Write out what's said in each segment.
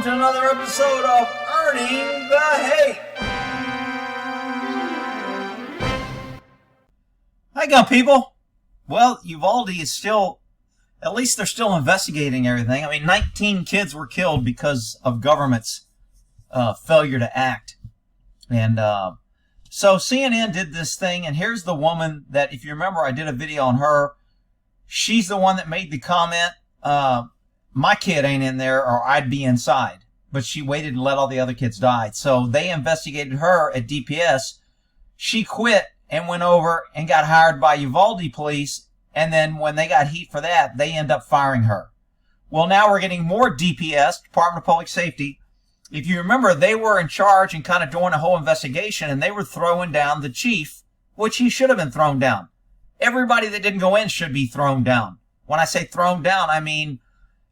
welcome to another episode of Earning the Hate. How you going, people? Well, Uvalde is still, at least they're still investigating everything. I mean, 19 kids were killed because of government's failure to act. And so CNN did this thing, and here's the woman that, if you remember, I did a video on her. She's the one that made the comment, my kid ain't in there or I'd be inside. But she waited and let all the other kids die. So they investigated her at DPS. She quit and went over and got hired by Uvalde police. And then when they got heat for that, they end up firing her. Well, now we're getting more DPS, Department of Public Safety. If you remember, they were in charge and kind of doing a whole investigation, and they were throwing down the chief, which he should have been thrown down. Everybody that didn't go in should be thrown down. When I say thrown down, I mean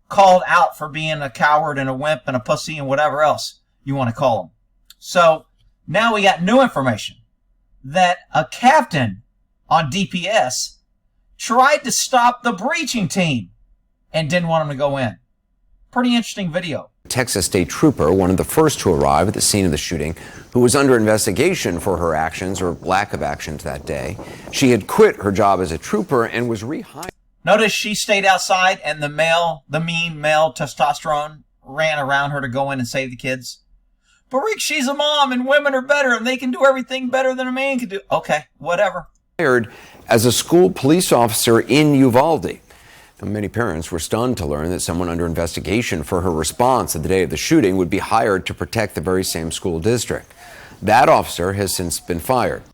called out for being a coward and a wimp and a pussy and whatever else you want to call them. So now we got new information that a captain on DPS tried to stop the breaching team and didn't want them to go in. Pretty interesting video. Texas state trooper, one of the first to arrive at the scene of the shooting, who was under investigation for her actions or lack of actions that day. She had quit her job as a trooper and was rehired. Notice she stayed outside and the mean male testosterone ran around her to go in and save the kids. But Rick, she's a mom and women are better and they can do everything better than a man can do. Okay, whatever. Hired as a school police officer in Uvalde. Many parents were stunned to learn that someone under investigation for her response at the day of the shooting would be hired to protect the very same school district. That officer has since been fired.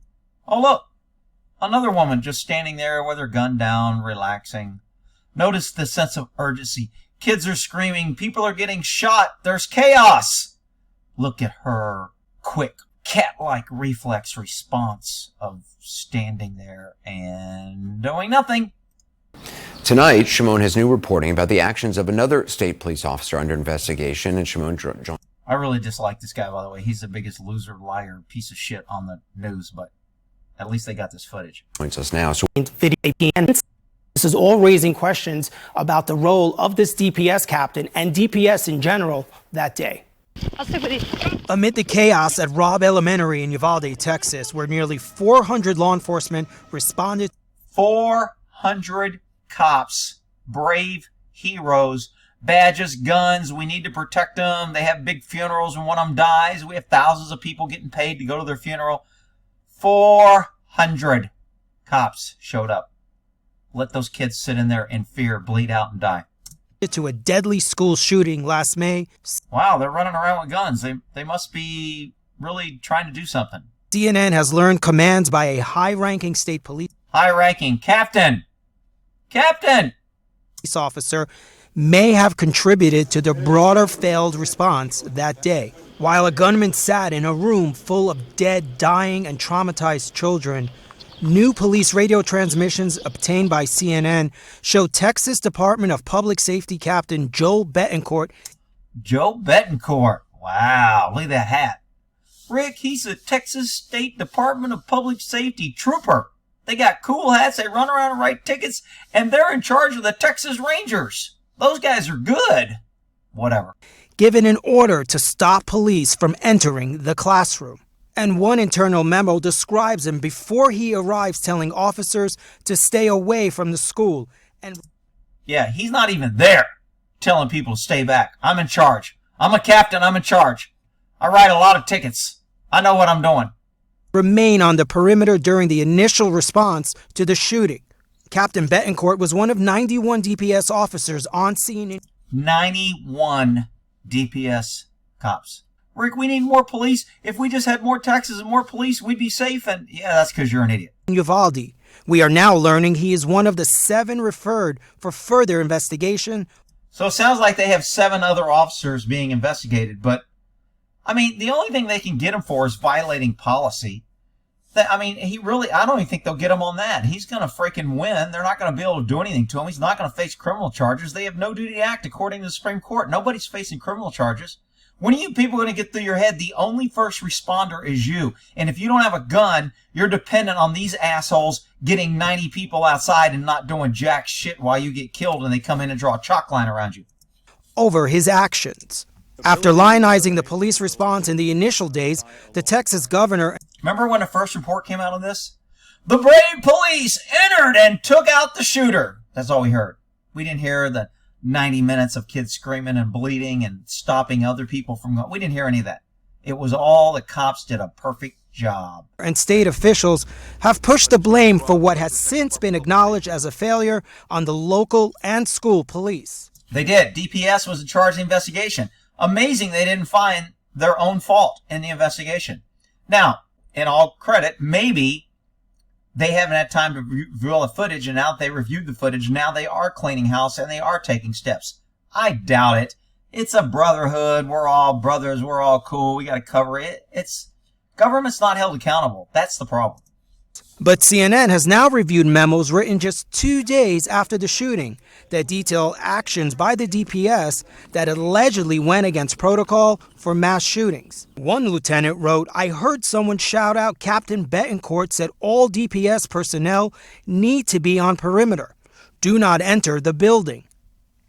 Oh, look. Another woman just standing there with her gun down, relaxing. Notice the sense of urgency. Kids are screaming. People are getting shot. There's chaos. Look at her quick, cat-like reflex response of standing there and doing nothing. Tonight, Shimon has new reporting about the actions of another state police officer under investigation. And Shimon I really dislike this guy, by the way. He's the biggest loser, liar, piece of shit on the news, but at least they got this footage. Joins us now. This is all raising questions about the role of this DPS captain and DPS in general that day. Amid the chaos at Robb Elementary in Uvalde, Texas, where nearly 400 law enforcement responded. 400 cops, brave heroes, badges, guns. We need to protect them. They have big funerals when one of them dies. We have thousands of people getting paid to go to their funeral. 400 cops showed up. Let those kids sit in there in fear, bleed out, and die. To a deadly school shooting last May. Wow, they're running around with guns. They must be really trying to do something. CNN has learned commands by a high-ranking state police. High-ranking Captain Officer may have contributed to the broader failed response that day. While a gunman sat in a room full of dead, dying, and traumatized children, new police radio transmissions obtained by CNN show Texas Department of Public Safety Captain Joe Betancourt. Joe Betancourt. Wow, look at that hat. Rick, he's a Texas State Department of Public Safety trooper. They got cool hats, they run around and write tickets, and they're in charge of the Texas Rangers. Those guys are good. Whatever. Given an order to stop police from entering the classroom. And one internal memo describes him before he arrives telling officers to stay away from the school. And yeah, he's not even there telling people to stay back. I'm in charge. I'm a captain. I'm in charge. I write a lot of tickets. I know what I'm doing. Remain on the perimeter during the initial response to the shooting. Captain Betancourt was one of 91 DPS officers on scene. 91 DPS cops. Rick, we need more police. If we just had more taxes and more police, we'd be safe. And yeah, that's because you're an idiot. In Uvalde, we are now learning he is one of the 7 referred for further investigation. So it sounds like they have 7 other officers being investigated. But, I mean, the only thing they can get him for is violating policy. I mean, I don't even think they'll get him on that. He's going to freaking win. They're not going to be able to do anything to him. He's not going to face criminal charges. They have no duty to act according to the Supreme Court. Nobody's facing criminal charges. When are you people going to get through your head? The only first responder is you. And if you don't have a gun, you're dependent on these assholes getting 90 people outside and not doing jack shit while you get killed and they come in and draw a chalk line around you. Over his actions. After lionizing the police response in the initial days, the Texas governor... Remember when the first report came out on this? The brave police entered and took out the shooter. That's all we heard. We didn't hear the 90 minutes of kids screaming and bleeding and stopping other people from going. We didn't hear any of that. It was all the cops did a perfect job. And state officials have pushed the blame for what has since been acknowledged as a failure on the local and school police. They did. DPS was in charge of the investigation. Amazing they didn't find their own fault in the investigation. Now, in all credit, maybe they haven't had time to review all the footage, and now that they reviewed the footage, now they are cleaning house and they are taking steps. I doubt it. It's a brotherhood. We're all brothers. We're all cool. We got to cover it. Government's not held accountable. That's the problem. But CNN has now reviewed memos written just 2 days after the shooting that detail actions by the DPS that allegedly went against protocol for mass shootings. One lieutenant wrote, "I heard someone shout out Captain Betancourt said all DPS personnel need to be on perimeter. Do not enter the building."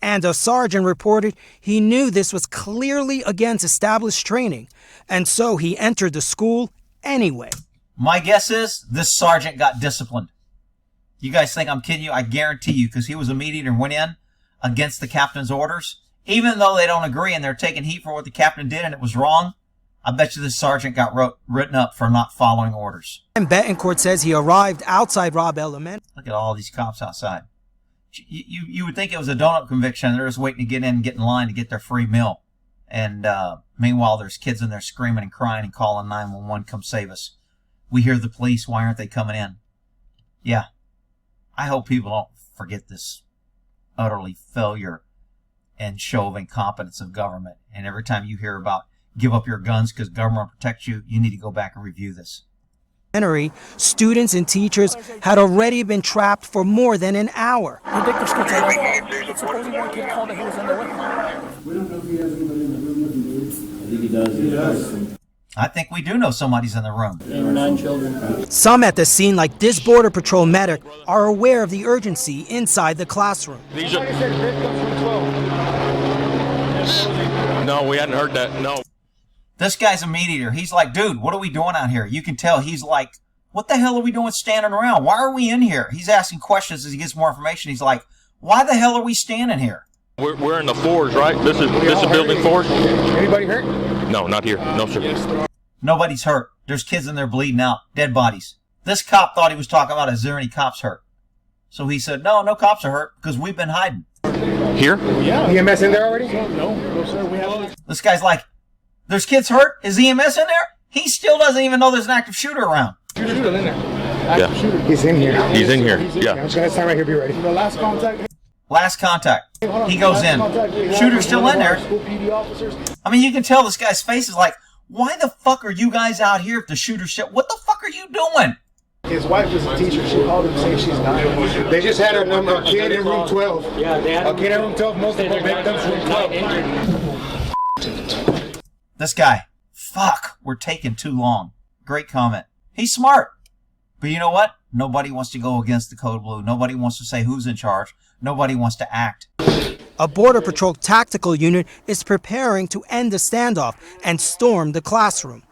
And a sergeant reported he knew this was clearly against established training, and so he entered the school anyway. My guess is this sergeant got disciplined. You guys think I'm kidding you? I guarantee you, because he was a meat eater and went in against the captain's orders. Even though they don't agree and they're taking heat for what the captain did and it was wrong, I bet you this sergeant got written up for not following orders. And Betancourt says he arrived outside Robb Elementary. Look at all these cops outside. You would think it was a donut conviction. They're just waiting to get in and get in line to get their free meal. And meanwhile, there's kids in there screaming and crying and calling 911, come save us. We hear the police. Why aren't they coming in? Yeah. I hope people don't forget this utterly failure and show of incompetence of government. And every time you hear about give up your guns because government protects you, you need to go back and review this. Students and teachers had already been trapped for more than an hour. We don't know if he has anybody in the room with him, dude. I think he does. He does. I think we do know somebody's in the room. 8 or 9 children. Some at the scene, like this Border Patrol medic, are aware of the urgency inside the classroom. No, we hadn't heard that. No. This guy's a meat eater. He's like, dude, what are we doing out here? You can tell he's like, what the hell are we doing standing around? Why are we in here? He's asking questions as he gets more information. He's like, why the hell are we standing here? We're in the fours, right? This is building 4. Anybody hurt? No, not here. No, sir. Nobody's hurt. There's kids in there bleeding out, dead bodies. This cop thought he was talking about, is there any cops hurt? So he said, no cops are hurt because we've been hiding. Here? Yeah. EMS in there already? No, sir. We have. This guy's like, there's kids hurt? Is EMS in there? He still doesn't even know there's an active shooter around. Shooter's still in there. Yeah. Shooter. He's in here. He's in here. Yeah. I'm just gonna stand right here. Be ready. The last contact. Last contact. He goes in. Shooter's still in there. I mean, you can tell this guy's face is like, why the fuck are you guys out here if the shooter's still... What the fuck are you doing? His wife is a teacher. She called him saying she's dying. They just had a kid in room 12. Yeah, they had a kid in room 12. Most of the victims room 12. This guy. Fuck, we're taking too long. Great comment. He's smart. But you know what? Nobody wants to go against the code blue. Nobody wants to say who's in charge. Nobody wants to act. A Border Patrol tactical unit is preparing to end the standoff and storm the classroom.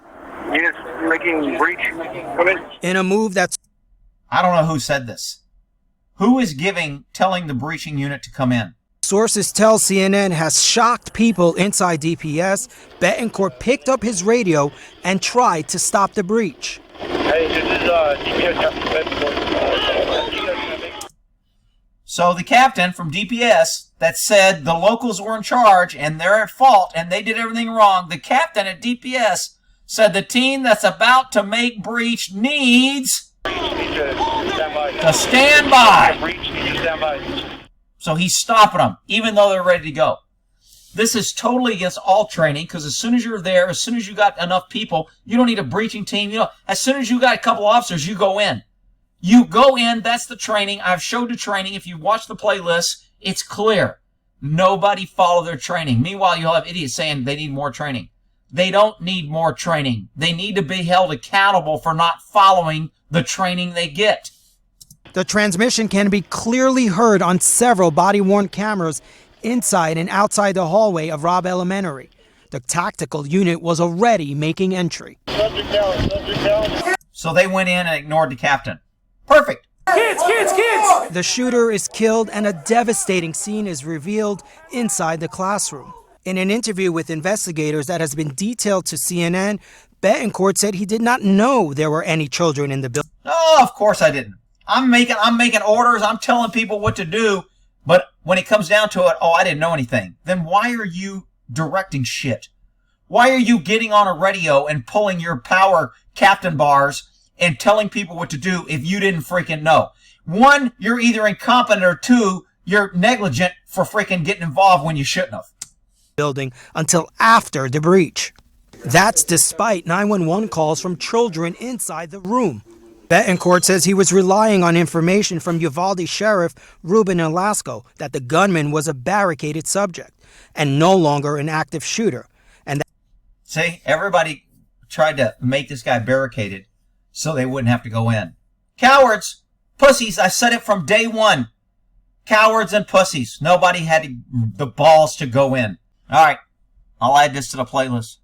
Yes, making breach. Come in. In a move that's... I don't know who said this. Who is telling the breaching unit to come in? Sources tell CNN has shocked people inside DPS. Betancourt picked up his radio and tried to stop the breach. Hey, this is DPS Captain Betancourt. So the captain from DPS that said the locals were in charge and they're at fault and they did everything wrong, the captain at DPS said the team that's about to make breach needs to stand by. So he's stopping them, even though they're ready to go. This is totally against all training, because as soon as you're there, as soon as you got enough people, you don't need a breaching team. You know, as soon as you got a couple officers, you go in. You go in, that's the training. I've showed the training. If you watch the playlist, it's clear. Nobody follow their training. Meanwhile, you'll have idiots saying they need more training. They don't need more training. They need to be held accountable for not following the training they get. The transmission can be clearly heard on several body-worn cameras inside and outside the hallway of Robb Elementary. The tactical unit was already making entry. Subject down, subject down. So they went in and ignored the captain. Perfect. Kids! The shooter is killed and a devastating scene is revealed inside the classroom. In an interview with investigators that has been detailed to CNN, Betancourt said he did not know there were any children in the building. Oh, of course I didn't. I'm making orders. I'm telling people what to do. But when it comes down to it, oh, I didn't know anything. Then why are you directing shit? Why are you getting on a radio and pulling your power captain bars and telling people what to do if you didn't freaking know? One, you're either incompetent, or two, you're negligent for freaking getting involved when you shouldn't have. Building until after the breach. That's despite 911 calls from children inside the room. Betancourt says he was relying on information from Uvalde Sheriff Ruben Velasco that the gunman was a barricaded subject and no longer an active shooter. See, everybody tried to make this guy barricaded so they wouldn't have to go in. Cowards! Pussies! I said it from day one. Cowards and pussies. Nobody had the balls to go in. All right, I'll add this to the playlist.